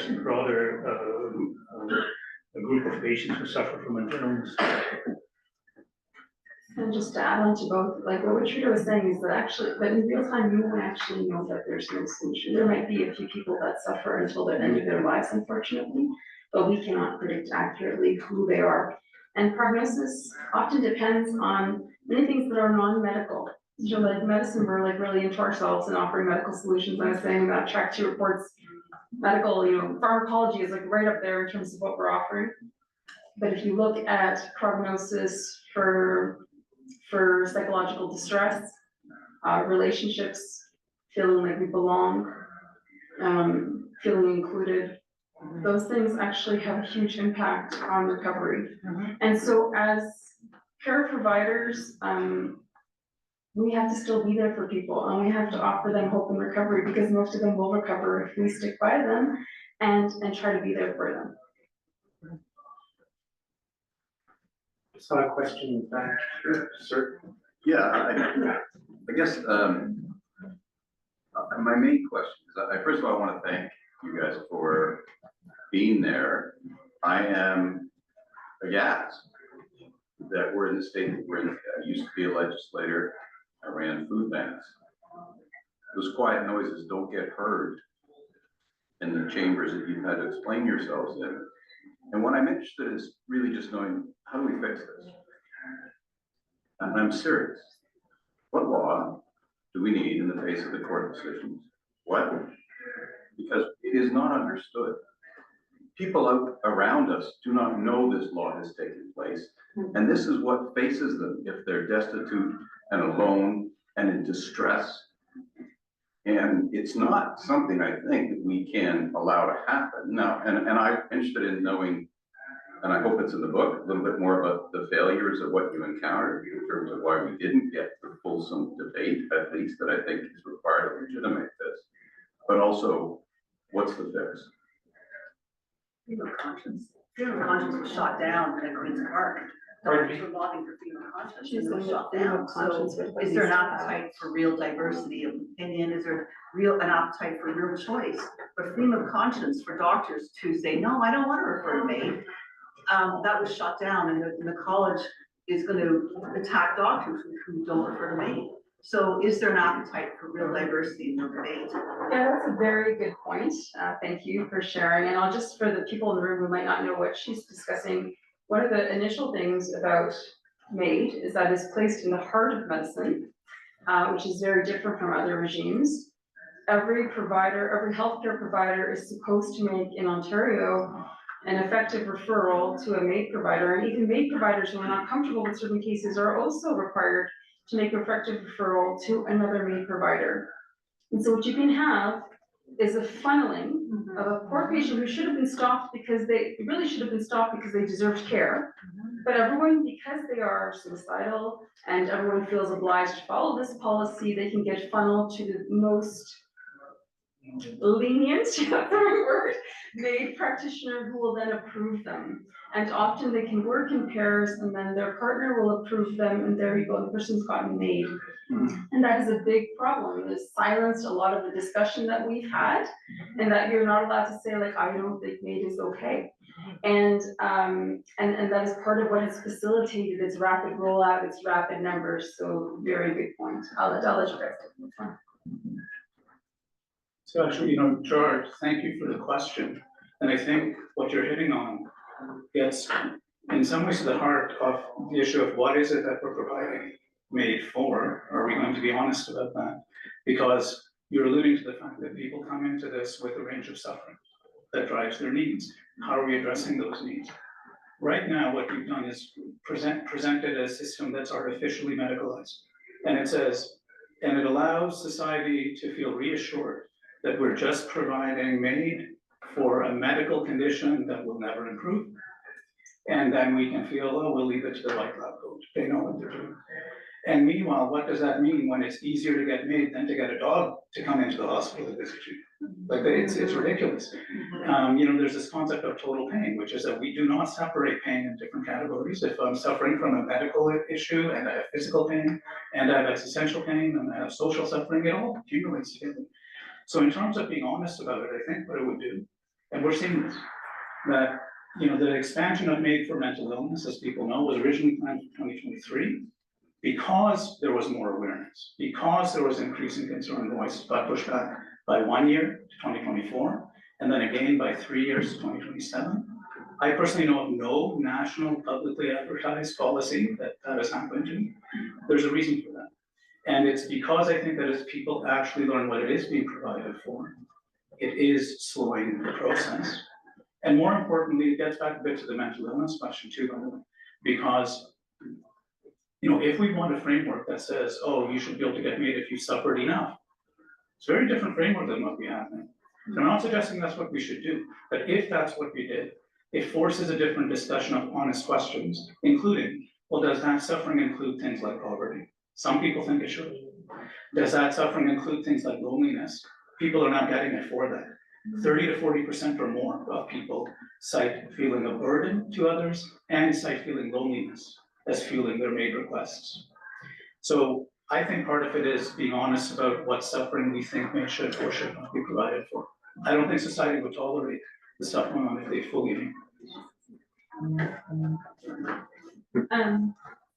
a group of patients who suffer from mental illness. And just to add on to both, like what Trudeau was saying is that actually, but in real time, you won't actually know that there's no solution. There might be a few people that suffer until the end of their lives, unfortunately, but we cannot predict accurately who they are. And prognosis often depends on many things that are non-medical. So like medicine, we're like really into ourselves and offering medical solutions. I was saying that track 2 reports, medical, pharmacology is like right up there in terms of what we're offering. But if you look at prognosis for psychological distress, relationships, feeling like we belong, feeling included, those things actually have a huge impact on recovery. And so as care providers, we have to still be there for people, and we have to offer them hope and recovery, because most of them will recover if we stick by them and try to be there for them. Saw a question back. Sir. Yeah, I guess my main question is, first of all, I want to thank you guys for being there. I am aghast that we're in the state that we're in. I used to be a legislator. I ran food banks. Those quiet noises don't get heard in the chambers that you've had to explain yourselves in. And what I'm interested in is really just knowing, how do we fix this? And I'm serious. What law do we need in the face of the court decisions? What? Because it is not understood. people out around us do not know this law has taken place. And this is what faces them if they're destitute and alone and in distress. And it's not something I think that we can allow to happen. Now, and I'm interested in knowing, and I hope it's in the book, a little bit more about the failures of what you encountered in terms of why we didn't get the fulsome debate, at least, that I think is required to legitimate this. But also, what's the fix? Freedom of conscience. Freedom of conscience was shot down at Queen's Park. Doctors were lobbying for freedom of conscience, and it was shot down. So is there an appetite for real diversity of opinion? Is there an appetite for real choice? For freedom of conscience for doctors to say, no, I don't want to refer to MAID. That was shot down, and the college is going to attack doctors who don't refer to MAID. So is there an appetite for real diversity in the debate? Yeah, that's a very good point. Thank you for sharing. And I'll just, for the people in the room who might not know what she's discussing, one of the initial things about MAID is that it's placed in the heart of medicine, which is very different from other regimes. Every healthcare provider is supposed to make in Ontario an effective referral to a MAID provider, and even MAID providers who are not comfortable with certain cases are also required to make an effective referral to another MAID provider. And so what you can have is a funneling of a poor patient who should have been stopped because they deserved care. But everyone, because they are suicidal and everyone feels obliged to follow this policy, they can get funneled to the most lenient, MAID practitioner who will then approve them. And often they can work in pairs and then their partner will approve them, and there you go, the person's gotten MAID. And that is a big problem. It has silenced a lot of the discussion that we've had, and that you're not allowed to say, like, I don't think MAID is okay. And that is part of what has facilitated its rapid rollout, its rapid numbers. So very good point. I'll let you guys take this one. So actually, George, thank you for the question. And I think what you're hitting on gets in some ways to the heart of the issue of what is it that we're providing MAID for? Are we going to be honest about that? Because you're alluding to the fact that people come into this with a range of suffering that drives their needs. How are we addressing those needs? Right now, what we've done is presented a system that's artificially medicalized. And it allows society to feel reassured that we're just providing MAID for a medical condition that will never improve. And then we can feel, oh, we'll leave it to the white lab coat. They know what they're doing. And meanwhile, what does that mean when it's easier to get MAID than to get a dog to come into the hospital to visit you? Like, it's ridiculous. There's this concept of total pain, which is that we do not separate pain in different categories. If I'm suffering from a medical issue and I have physical pain and I have existential pain and I have social suffering, it all accumulates together. So in terms of being honest about it, I think what it would do, and we're seeing this, that the expansion of MAID for mental illness, as people know, was originally planned for 2023. Because there was more awareness, because there was increasing concern voice, got pushed back by 1 year to 2024, and then again by 3 years to 2027. I personally know of no national publicly advertised policy that has happened to. There's a reason for that. And it's because I think that as people actually learn what it is being provided for, it is slowing the process. And more importantly, it gets back a bit to the mental illness question too, by the way, because if we want a framework that says, oh, you should be able to get MAID if you suffered enough, it's a very different framework than what we have now. So I'm not suggesting that's what we should do, but if that's what we did, it forces a different discussion of honest questions, including, well, does that suffering include things like poverty? Some people think it should. Does that suffering include things like loneliness? People are not getting it for that. 30 to 40% or more of people cite feeling a burden to others and cite feeling loneliness as fueling their MAID requests. So I think part of it is being honest about what suffering we think MAID should or should not be provided for. I don't think society would tolerate the stuff going on if they fully knew.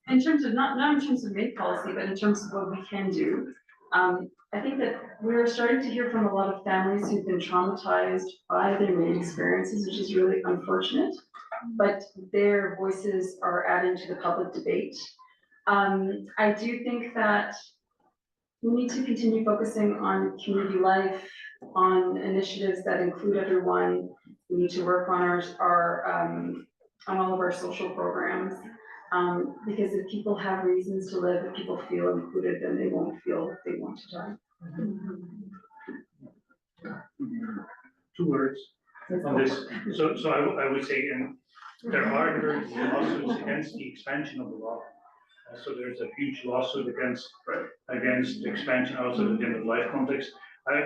In terms of, not in terms of MAID policy, but in terms of what we can do, I think that we're starting to hear from a lot of families who've been traumatized by their MAID experiences, which is really unfortunate, but their voices are adding to the public debate. I do think that we need to continue focusing on community life, on initiatives that include everyone. We need to work on on all of our social programs. Because if people have reasons to live, if people feel included, then they won't feel they want to die. Two words on this. So I would say, and there are current lawsuits against the expansion of the law. So there's a huge lawsuit against the expansion also in the end of life context.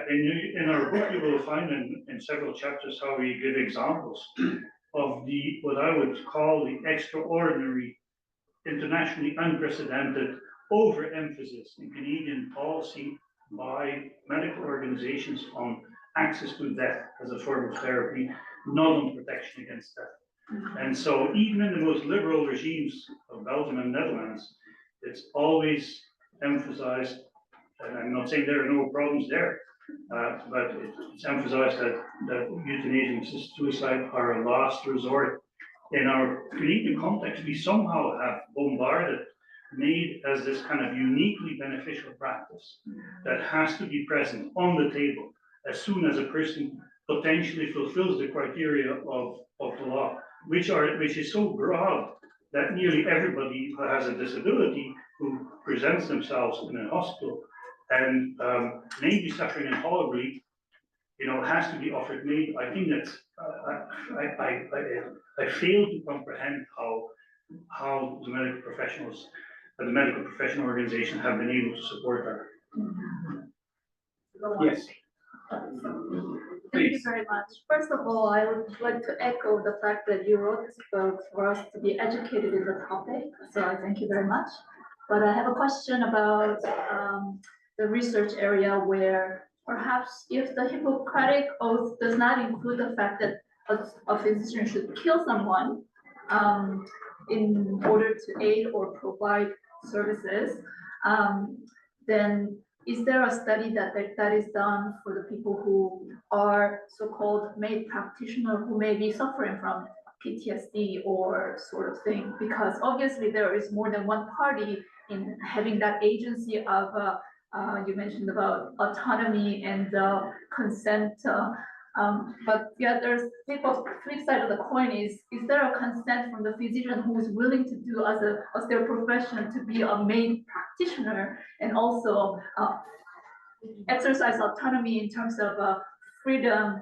In our book, you will find in several chapters how we give examples of what I would call the extraordinary, internationally unprecedented overemphasis in Canadian policy by medical organizations on access to death as a form of therapy, not on protection against death. And so even in the most liberal regimes of Belgium and Netherlands, it's always emphasized, and I'm not saying there are no problems there, but it's emphasized that euthanasia and assisted suicide are a last resort. In our Canadian context, we somehow have made as this kind of uniquely beneficial practice that has to be present on the table as soon as a person potentially fulfills the criteria of the law, which is so broad that nearly everybody who has a disability who presents themselves in a hospital and may be suffering intolerably, has to be offered aid. I think that's I fail to comprehend how the medical professionals and the medical professional organization have been able to support that. Yes. Thank you very much. First of all, I would like to echo the fact that you wrote this book for us to be educated in the topic, so I thank you very much. But I have a question about the research area where perhaps if the Hippocratic Oath does not include the fact that a physician should kill someone in order to aid or provide services, then is there a study that is done for the people who are so-called MAID practitioner who may be suffering from PTSD or sort of thing? Because obviously there is more than one party in having that agency of, you mentioned about autonomy and consent, but the other flip side of the coin is there a consent from the physician who is willing to do as their profession to be a MAID practitioner and also exercise autonomy in terms of freedom,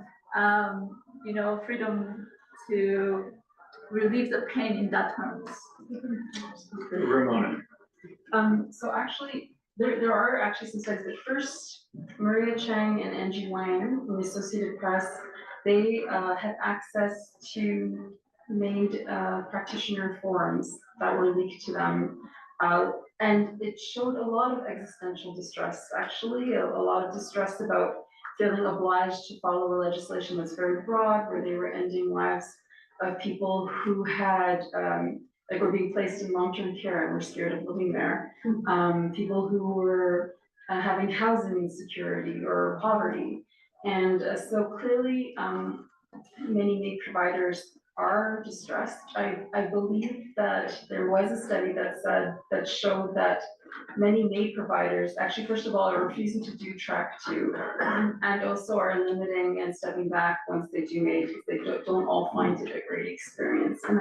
freedom to relieve the pain in that terms. Ramona. So actually, there are actually some studies. But first, Maria Chang and Angie Wang in the Associated Press, they had access to MAID practitioner forums that were leaked to them. And it showed a lot of existential distress, actually, a lot of distress about feeling obliged to follow a legislation that's very broad, where they were ending lives of people who had were being placed in long-term care and were scared of living there. People who were having housing insecurity or poverty. And so clearly, many MAID providers are distressed. I believe that there was a study that showed that many MAID providers, actually, first of all, are refusing to do track 2, and also are limiting and stepping back once they do MAID, because they don't all find it a great experience. And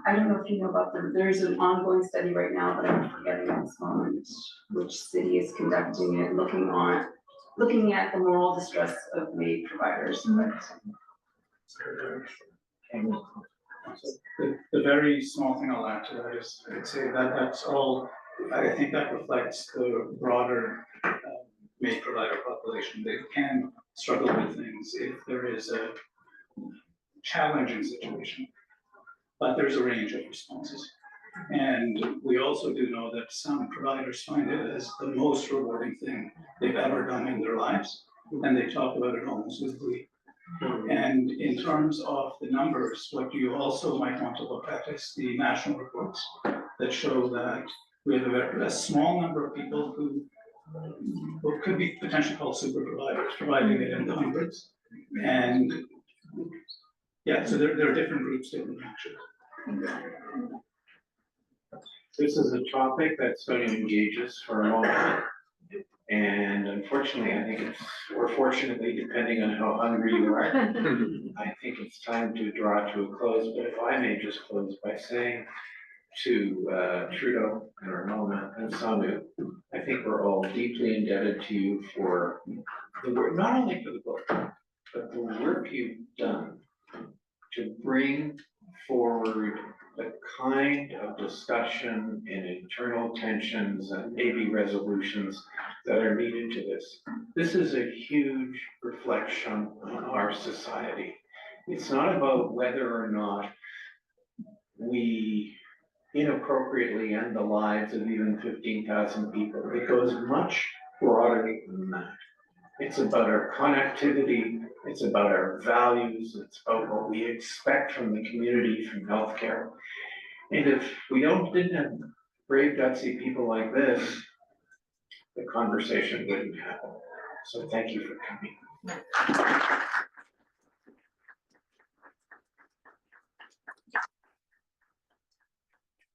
I don't know if you know about there's an ongoing study right now, but I'm forgetting at this moment which city is conducting it, looking at the moral distress of MAID providers. The very small thing I'll add to that is, I'd say that that's all, I think that reflects the broader MAID provider population. They can struggle with things if there is a challenging situation, but there's a range of responses. And we also do know that some providers find it as the most rewarding thing they've ever done in their lives, and they talk about it almost with glee. And in terms of the numbers, what you also might want to look at is the national reports that show that we have a small number of people who could be potentially called super providers, providing it in the hundreds. And yeah, so there are different groups, different actions. This is a topic that's going to engage us for a moment. And unfortunately, I think it's, or fortunately, depending on how hungry you are, I think it's time to draw to a close. But if I may just close by saying to Trudeau and Ramona and Sanu, I think we're all deeply indebted to you for the work, not only for the book, but the work you've done to bring forward the kind of discussion and internal tensions and maybe resolutions that are needed to this. This is a huge reflection on our society. It's not about whether or not we inappropriately end the lives of even 15,000 people. It goes much broader than that. It's about our connectivity, it's about our values, it's about what we expect from the community, from healthcare. And if we didn't have brave, gutsy people like this, the conversation wouldn't happen. So thank you for coming.